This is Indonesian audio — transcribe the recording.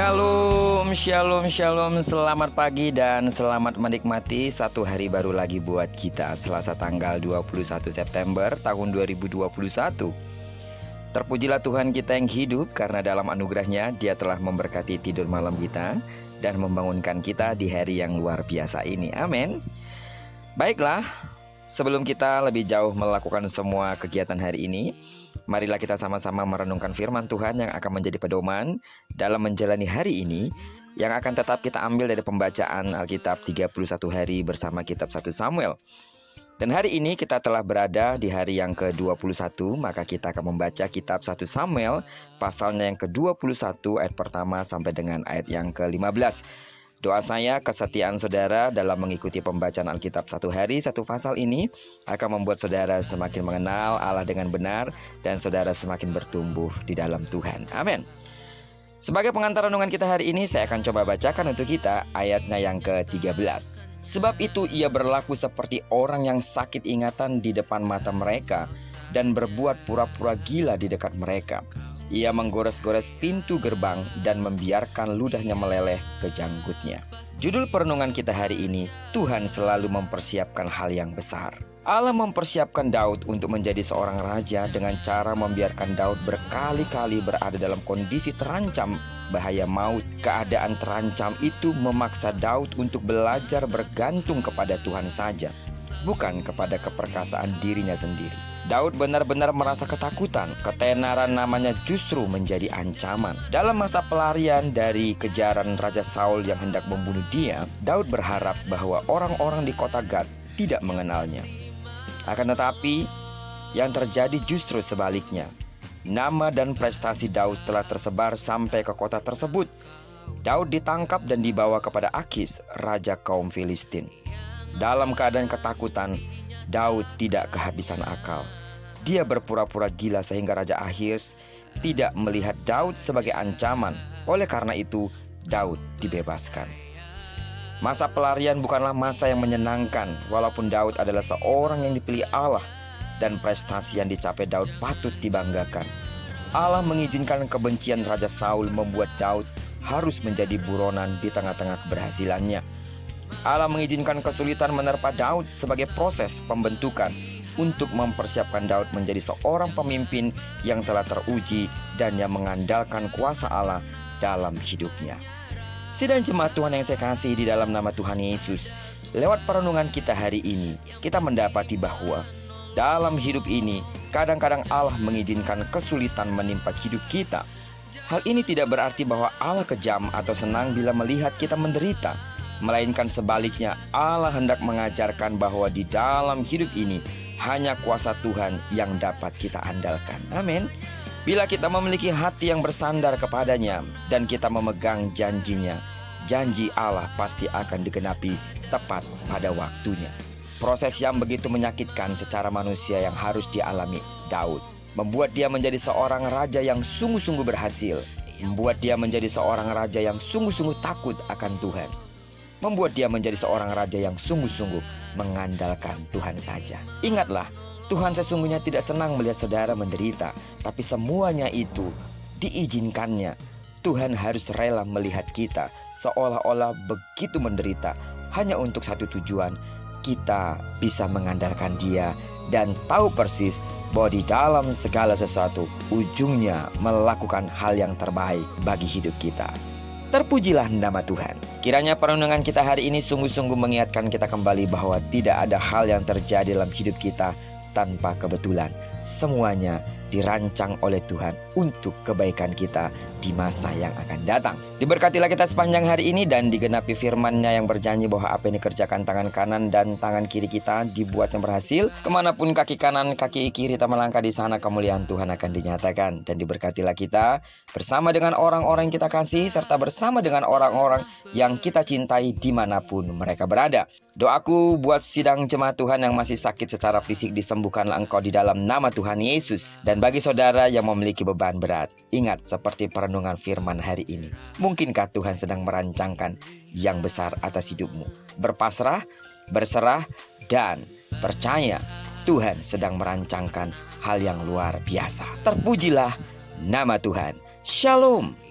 Shalom, shalom, shalom. Selamat pagi dan selamat menikmati satu hari baru lagi buat kita. Selasa tanggal 21 September tahun 2021. Terpujilah Tuhan kita yang hidup, karena dalam anugerahnya Dia telah memberkati tidur malam kita dan membangunkan kita di hari yang luar biasa ini. Amin. Baiklah, sebelum kita lebih jauh melakukan semua kegiatan hari ini, marilah kita sama-sama merenungkan firman Tuhan yang akan menjadi pedoman dalam menjalani hari ini, yang akan tetap kita ambil dari pembacaan Alkitab 31 hari bersama kitab 1 Samuel. Dan hari ini kita telah berada di hari yang ke-21, maka kita akan membaca kitab 1 Samuel pasalnya yang ke-21 ayat pertama sampai dengan ayat yang ke-15. Doa saya, kesetiaan saudara dalam mengikuti pembacaan Alkitab satu hari, satu pasal ini akan membuat saudara semakin mengenal Allah dengan benar dan saudara semakin bertumbuh di dalam Tuhan. Amin. Sebagai pengantar renungan kita hari ini, saya akan coba bacakan untuk kita ayatnya yang ke-13. Sebab itu ia berlaku seperti orang yang sakit ingatan di depan mata mereka dan berbuat pura-pura gila di dekat mereka. Ia menggores-gores pintu gerbang dan membiarkan ludahnya meleleh ke janggutnya. Judul perenungan kita hari ini, Tuhan selalu mempersiapkan hal yang besar. Allah mempersiapkan Daud untuk menjadi seorang raja dengan cara membiarkan Daud berkali-kali berada dalam kondisi terancam bahaya maut. Keadaan terancam itu memaksa Daud untuk belajar bergantung kepada Tuhan saja, bukan kepada keperkasaan dirinya sendiri. Daud benar-benar merasa ketakutan. Ketenaran namanya justru menjadi ancaman. Dalam masa pelarian dari kejaran Raja Saul yang hendak membunuh dia, Daud berharap bahwa orang-orang di kota Gad tidak mengenalnya. Akan tetapi, yang terjadi justru sebaliknya. Nama dan prestasi Daud telah tersebar sampai ke kota tersebut. Daud ditangkap dan dibawa kepada Akis, raja kaum Filistin. Dalam keadaan ketakutan, Daud tidak kehabisan akal. Dia berpura-pura gila sehingga Raja Ahirs tidak melihat Daud sebagai ancaman. Oleh karena itu, Daud dibebaskan. Masa pelarian bukanlah masa yang menyenangkan, walaupun Daud adalah seorang yang dipilih Allah dan prestasi yang dicapai Daud patut dibanggakan. Allah mengizinkan kebencian Raja Saul membuat Daud harus menjadi buronan di tengah-tengah keberhasilannya. Allah mengizinkan kesulitan menerpa Daud sebagai proses pembentukan untuk mempersiapkan Daud menjadi seorang pemimpin yang telah teruji dan yang mengandalkan kuasa Allah dalam hidupnya. Sidang jemaat Tuhan yang saya kasih di dalam nama Tuhan Yesus, lewat perenungan kita hari ini, kita mendapati bahwa dalam hidup ini kadang-kadang Allah mengizinkan kesulitan menimpa hidup kita. Hal ini tidak berarti bahwa Allah kejam atau senang bila melihat kita menderita, melainkan sebaliknya, Allah hendak mengajarkan bahwa di dalam hidup ini hanya kuasa Tuhan yang dapat kita andalkan. Amin. Bila kita memiliki hati yang bersandar kepadanya dan kita memegang janjinya, janji Allah pasti akan digenapi tepat pada waktunya. Proses yang begitu menyakitkan secara manusia yang harus dialami Daud membuat dia menjadi seorang raja yang sungguh-sungguh berhasil, membuat dia menjadi seorang raja yang sungguh-sungguh takut akan Tuhan, membuat dia menjadi seorang raja yang sungguh-sungguh mengandalkan Tuhan saja. Ingatlah, Tuhan sesungguhnya tidak senang melihat saudara menderita, tapi semuanya itu diizinkannya. Tuhan harus rela melihat kita seolah-olah begitu menderita hanya untuk satu tujuan, kita bisa mengandalkan Dia dan tahu persis bahwa di dalam segala sesuatu ujungnya melakukan hal yang terbaik bagi hidup kita. Terpujilah nama Tuhan. Kiranya perenungan kita hari ini sungguh-sungguh mengingatkan kita kembali bahwa tidak ada hal yang terjadi dalam hidup kita tanpa kebetulan. Semuanya dirancang oleh Tuhan untuk kebaikan kita di masa yang akan datang. Diberkatilah kita sepanjang hari ini dan digenapi firman-Nya yang berjanji bahwa apa yang dikerjakan tangan kanan dan tangan kiri kita dibuatnya berhasil. Kemanapun kaki kanan, kaki kiri kita melangkah, di sana kemuliaan Tuhan akan dinyatakan. Dan diberkatilah kita bersama dengan orang-orang yang kita kasih, serta bersama dengan orang-orang yang kita cintai dimanapun mereka berada. Doaku buat sidang jemaat Tuhan yang masih sakit secara fisik, disembuhkanlah engkau di dalam nama Tuhan Yesus. Dan bagi saudara yang memiliki beban berat, ingat seperti perenungan firman hari ini, mungkinkah Tuhan sedang merancangkan yang besar atas hidupmu? Berpasrah, berserah, dan percaya Tuhan sedang merancangkan hal yang luar biasa. Terpujilah nama Tuhan. Shalom.